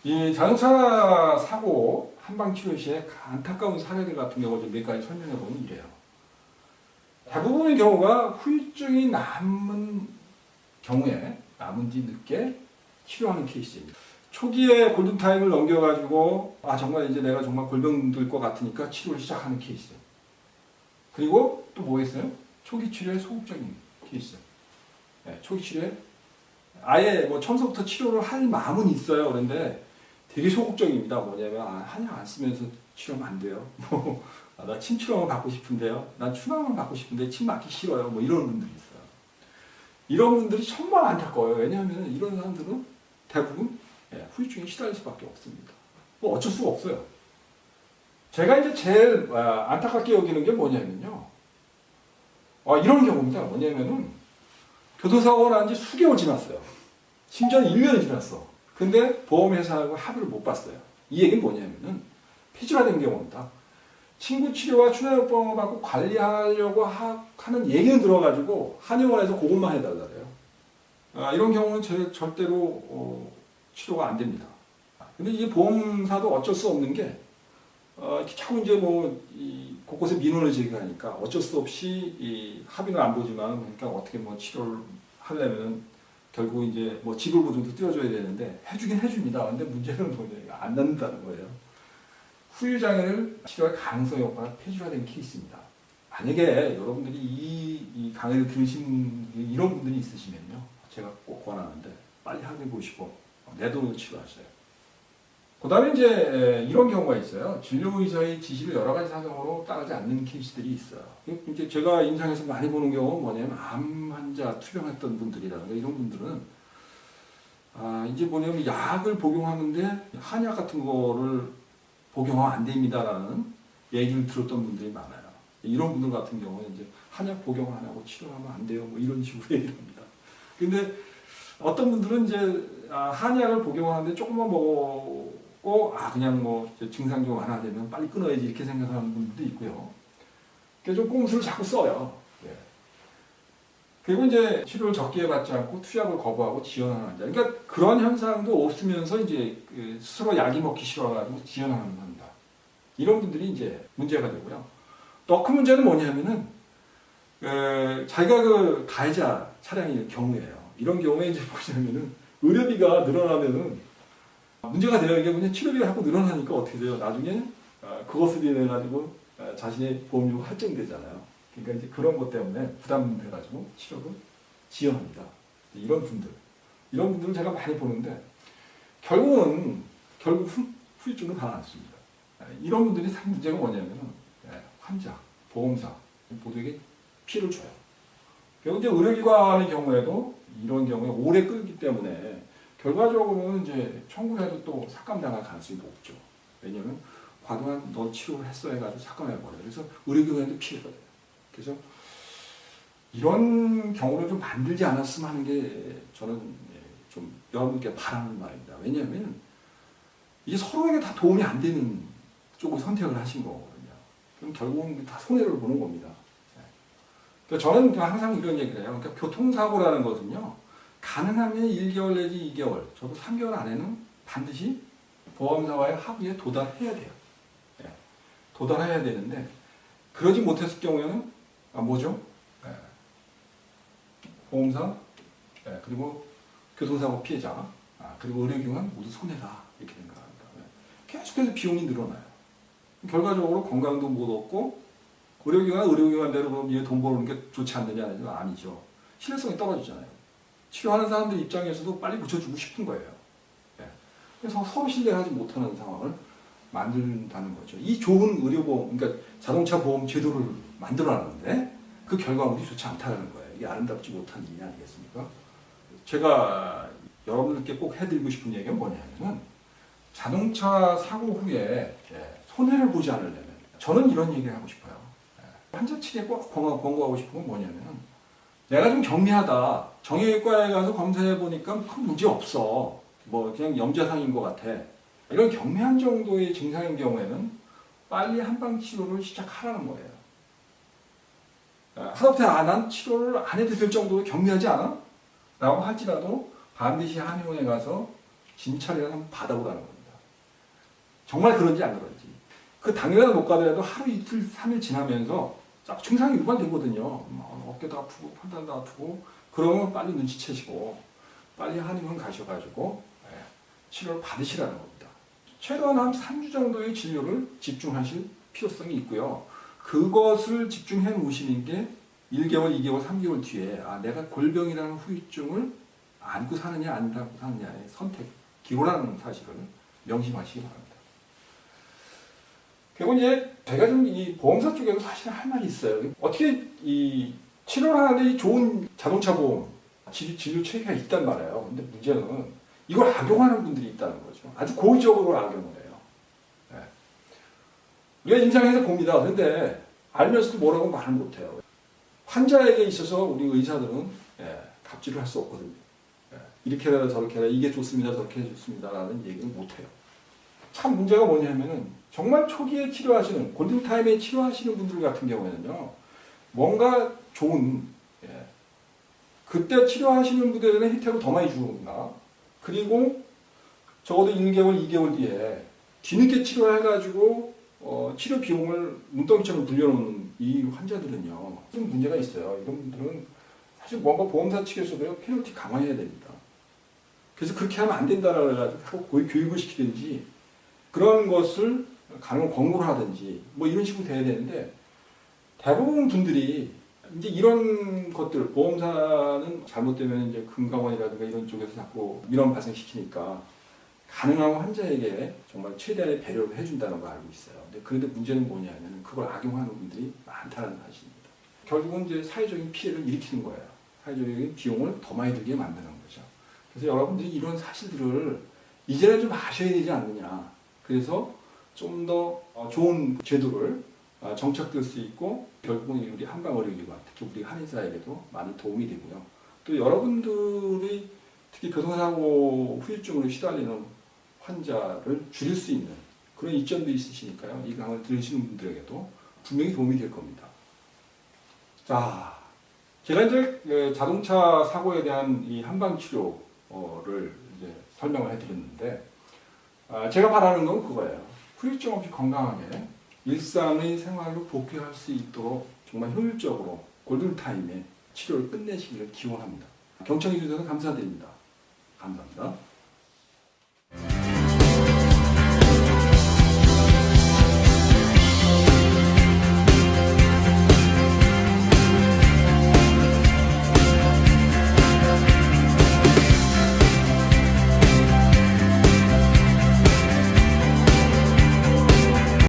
이 자동차 사고 한방치료 시에 안타까운 사례들 같은 경우 몇 가지 설명해 보면 이래요. 대부분의 경우가 후유증이 남은 경우에 남은 뒤 늦게 치료하는 케이스입니다. 초기에 골든타임을 넘겨가지고 정말 이제 내가 정말 골병 들 것 같으니까 치료를 시작하는 케이스. 그리고 또 뭐 있어요? 초기 치료에 소극적인 케이스. 네, 초기 치료에 아예 뭐 처음부터 치료를 할 마음은 있어요. 그런데 되게 소극적입니다. 뭐냐면 한약 안 쓰면서 치료하면 안 돼요. 나 침 치료만 받고 싶은데요. 난 추방만 받고 싶은데 침 맞기 싫어요. 뭐 이런 분들이 있어요. 이런 분들이 정말 안타까워요. 왜냐하면 이런 사람들은 대부분 후유증에 시달릴 수밖에 없습니다. 뭐 어쩔 수가 없어요. 제가 이제 제일 안타깝게 여기는 게 뭐냐면요. 이런 경우입니다. 뭐냐면은 교통사고가 난 지 수개월 지났어요. 심지어 1년이 지났어. 근데 보험회사하고 합의를 못 봤어요. 이 얘기는 뭐냐면은 폐질화된 경우입니다. 친구 치료와 춘혈병을 받고 관리하려고 하는 얘기는 들어가지고 한의원에서 그것만 해달라 그래요. 이런 경우는 절대로 치료가 안 됩니다. 근데 이게 보험사도 어쩔 수 없는 게 자꾸 이제 곳곳에 민원을 제기하니까 어쩔 수 없이 이 합의는 안 보지만 그러니까 어떻게 치료를 하려면 결국 이제 지불 보증도 띄워줘야 되는데 해주긴 해줍니다. 근데 문제는 뭐냐 안 낫는다는 거예요. 후유장애를 치료할 가능성이 없거나 폐질화된 케이스입니다. 만약에 여러분들이 이 강의를 들으신 이런 분들이 있으시면요, 제가 꼭 권하는데 빨리 합의 보시고 내 돈으로 치료하세요. 그 다음에 이제 이런 경우가 있어요. 진료의사의 지시를 여러 가지 사정으로 따르지 않는 케이스들이 있어요. 이제 제가 임상에서 많이 보는 경우는 뭐냐면 암 환자 투병했던 분들이라든가 이런 분들은 이제 뭐냐면 약을 복용하는데 한약 같은 거를 복용하면 안 됩니다라는 얘기를 들었던 분들이 많아요. 이런 분들 같은 경우는 이제 한약 복용을 안 하고 치료하면 안 돼요. 이런 식으로 얘기를 합니다. 근데 어떤 분들은 이제 한약을 복용하는데 조금만 먹고 그냥 증상 좀 완화되면 빨리 끊어야지 이렇게 생각하는 분들도 있고요. 그래서 좀 꼼수를 자꾸 써요. 그리고 이제 치료를 적게 받지 않고 투약을 거부하고 지연하는 환자. 그러니까 그런 현상도 없으면서 이제 스스로 약이 먹기 싫어가지고 지연하는 환자. 이런 분들이 이제 문제가 되고요. 더 큰 문제는 뭐냐면은 자기가 가해자 차량일 경우예요. 이런 경우에 이제 뭐냐면은 의료비가 늘어나면은 문제가 돼요. 이게 그냥 치료비가 자꾸 늘어나니까 어떻게 돼요? 나중에 그것을 인해 가지고 자신의 보험료가 할증되잖아요. 그러니까 이제 그런 것 때문에 부담돼가지고 치료를 지연합니다. 이런 분들을 제가 많이 보는데 결국 후유증은 가라앉습니다. 이런 분들이 상 문제가 뭐냐면은 환자, 보험사 모두에게 피해를 줘요. 결국 이제 의료기관의 경우에도 이런 경우에 오래 끌기 때문에 결과적으로는 이제 청구해도 또 삭감당할 가능성이 높죠. 왜냐하면 과도한 너 치료를 했어 해가지고 삭감해버려요. 그래서 의료기관에도 피해가 돼요. 그래서 이런 경우를 좀 만들지 않았으면 하는 게 저는 좀 여러분께 바라는 말입니다. 왜냐하면 이게 서로에게 다 도움이 안 되는 쪽을 선택을 하신 거거든요. 그럼 결국은 다 손해를 보는 겁니다. 그러니까 저는 항상 이런 얘기를 해요. 그러니까 교통사고라는 것은요, 가능하면 1개월 내지 2개월, 저도 3개월 안에는 반드시 보험사와의 합의에 도달해야 돼요. 도달해야 되는데, 그러지 못했을 경우에는, 뭐죠? 보험사, 그리고 교통사고 피해자, 그리고 의료기관 모두 손해다. 이렇게 생각합니다. 계속해서 비용이 늘어나요. 결과적으로 건강도 못 얻고, 의료기관대로 그럼 얘 돈 버는 게 좋지 않느냐? 아니죠. 신뢰성이 떨어지잖아요. 치료하는 사람들 입장에서도 빨리 고쳐주고 싶은 거예요. 그래서 서로 신뢰하지 못하는 상황을 만든다는 거죠. 이 좋은 의료보험, 그러니까 자동차 보험 제도를 만들어놨는데 그 결과물이 좋지 않다는 거예요. 이게 아름답지 못한 일이 아니겠습니까? 제가 여러분들께 꼭 해드리고 싶은 얘기가 뭐냐면 자동차 사고 후에 손해를 보지 않으려면 저는 이런 얘기를 하고 싶어요. 환자 측에 꼭 권고하고 싶은 건 뭐냐면 내가 좀 경미하다. 정형외과에 가서 검사해보니까 큰 문제 없어. 그냥 염좌상인 것 같아. 이런 경미한 정도의 증상인 경우에는 빨리 한방치료를 시작하라는 거예요. 하다못해 난 치료를 안 해도 될 정도로 경미하지 않아? 라고 할지라도 반드시 한의원에 가서 진찰이라도 한번 받아보라는 겁니다. 정말 그런지 안 그런지. 그 당일날 못 가더라도 하루 이틀 3일 지나면서 쫙 증상이 유발되거든요. 어깨도 아프고 팔도 아프고 그러면 빨리 눈치채시고 빨리 한의원 가셔가지고 치료를 받으시라는 겁니다. 최소한 한 3주 정도의 진료를 집중하실 필요성이 있고요. 그것을 집중해 놓으시는 게 1개월, 2개월, 3개월 뒤에 내가 골병이라는 후유증을 안고 사느냐 안 안고 사느냐의 선택, 기호라는 사실을 명심하시기 바랍니다. 그리고 이제 제가 좀 이 보험사 쪽에도 사실 할 말이 있어요. 어떻게 이 치료를 하는데 좋은 자동차 보험, 진료 체계가 있단 말이에요. 근데 문제는 이걸 악용하는 분들이 있다는 거죠. 아주 고의적으로 악용을 해요. 네. 우리가 임상에서 봅니다. 그런데 알면서도 뭐라고 말을 못해요. 환자에게 있어서 우리 의사들은 갑질을 할 수 없거든요. 이렇게 해라 저렇게 해라 이게 좋습니다 저렇게 좋습니다 라는 얘기를 못해요. 참 문제가 뭐냐면은 정말 초기에 치료하시는 골든타임에 치료하시는 분들 같은 경우에는요 뭔가 좋은 그때 치료하시는 분들에는 혜택을 더 많이 주는가 그리고 적어도 1개월 2개월 뒤에 뒤늦게 치료해가지고 치료 비용을 눈덩이처럼 불려놓는 이 환자들은요 좀 문제가 있어요. 이런 분들은 사실 뭔가 보험사 측에서도 페널티 강화해야 됩니다. 그래서 그렇게 하면 안 된다라고 해가지고 거의 교육을 시키든지 그런 것을 가능한 권고를 하든지 뭐 이런 식으로 돼야 되는데 대부분 분들이 이제 이런 것들 보험사는 잘못되면 이제 금감원이라든가 이런 쪽에서 자꾸 민원 발생시키니까 가능한 환자에게 정말 최대한의 배려를 해준다는 걸 알고 있어요. 근데 그런데 문제는 뭐냐면 그걸 악용하는 분들이 많다는 사실입니다. 결국은 이제 사회적인 피해를 일으키는 거예요. 사회적인 비용을 더 많이 들게 만드는 거죠. 그래서 여러분들이 이런 사실들을 이제는 좀 아셔야 되지 않느냐. 그래서 좀 더 좋은 제도를 정착될 수 있고 결국은 우리 한방의료기관, 특히 우리 한의사에게도 많이 도움이 되고요. 또 여러분들이 특히 교통사고 후유증으로 시달리는 환자를 줄일 수 있는 그런 이점도 있으시니까요. 이 강의를 들으시는 분들에게도 분명히 도움이 될 겁니다. 자, 제가 이제 자동차 사고에 대한 이 한방 치료를 이제 설명을 해드렸는데, 제가 바라는 건 그거예요. 후유증 없이 건강하게 일상의 생활로 복귀할 수 있도록 정말 효율적으로 골든타임에 치료를 끝내시기를 기원합니다. 경청해 주셔서 감사드립니다. 감사합니다.